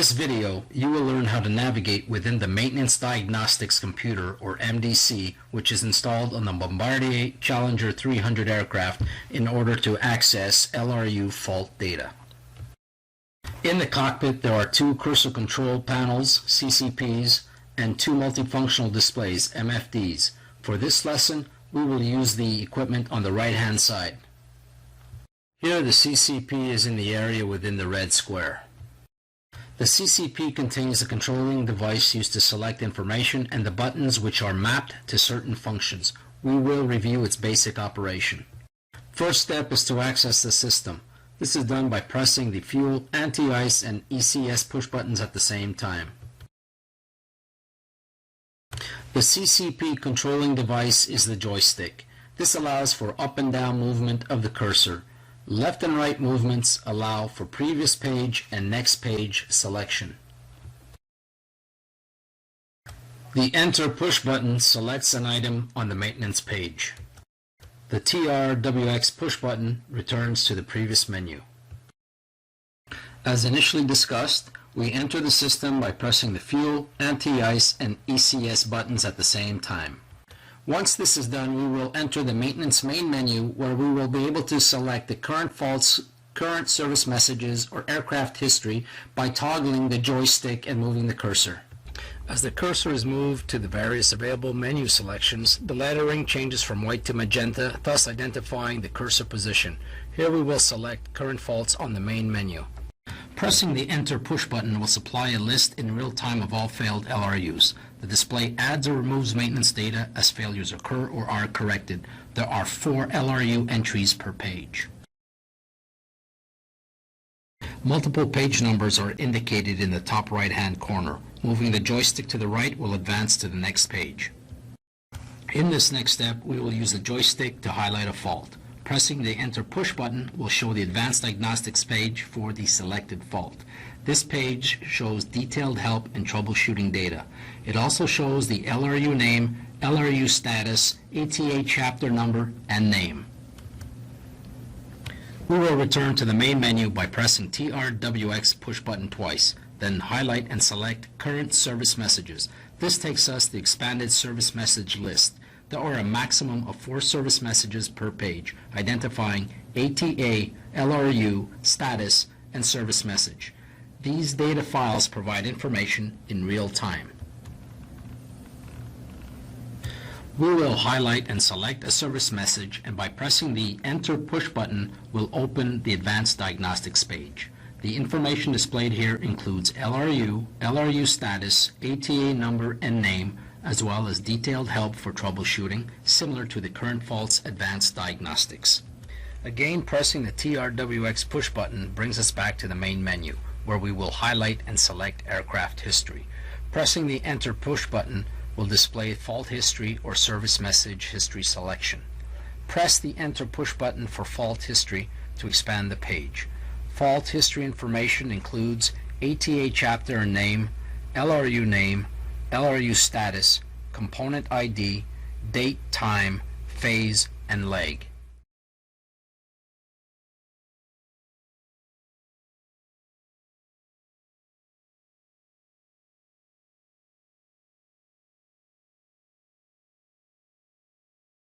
this video, you will learn how to navigate within the Maintenance Diagnostics computer, or MDC, which is installed on the Bombardier Challenger 300 aircraft in order to access LRU fault data. In the cockpit, there are two cursor control panels, CCPs, and two multifunctional displays, MFDs. For this lesson, we will use the equipment on the right-hand side. Here, the CCP is in the area within the red square. The CCP contains the controlling device used to select information and the buttons which are mapped to certain functions. We will review its basic operation. First step is to access the system. This is done by pressing the fuel, anti-ice, and ECS push buttons at the same time. The CCP controlling device is the joystick. This allows for up and down movement of the cursor. Left and right movements allow for previous page and next page selection. The Enter push button selects an item on the maintenance page. The TRWX push button returns to the previous menu. As initially discussed, we enter the system by pressing the fuel, anti-ice, and ECS buttons at the same time. Once this is done, we will enter the maintenance main menu, where we will be able to select the current faults, current service messages, or aircraft history by toggling the joystick and moving the cursor. As the cursor is moved to the various available menu selections, the lettering changes from white to magenta, thus identifying the cursor position. Here we will select current faults on the main menu. Pressing the Enter push button will supply a list in real time of all failed LRUs. The display adds or removes maintenance data as failures occur or are corrected. There are 4 LRU entries per page. Multiple page numbers are indicated in the top right-hand corner. Moving the joystick to the right will advance to the next page. In this next step, we will use the joystick to highlight a fault. Pressing the Enter push button will show the Advanced Diagnostics page for the selected fault. This page shows detailed help and troubleshooting data. It also shows the LRU name, LRU status, ATA chapter number, and name. We will return to the main menu by pressing TRWX push button twice, then highlight and select Current Service Messages. This takes us to the expanded service message list. There are a maximum of 4 service messages per page, identifying ATA, LRU, status, and service message. These data files provide information in real time. We will highlight and select a service message, and by pressing the Enter push button, we'll open the Advanced Diagnostics page. The information displayed here includes LRU, LRU status, ATA number and name, as well as detailed help for troubleshooting, similar to the Current Faults Advanced Diagnostics. Again, pressing the TRWX push button brings us back to the main menu, where we will highlight and select aircraft history. Pressing the Enter push button will display fault history or service message history selection. Press the Enter push button for fault history to expand the page. Fault history information includes ATA chapter and name, LRU status, component ID, date, time, phase, and leg.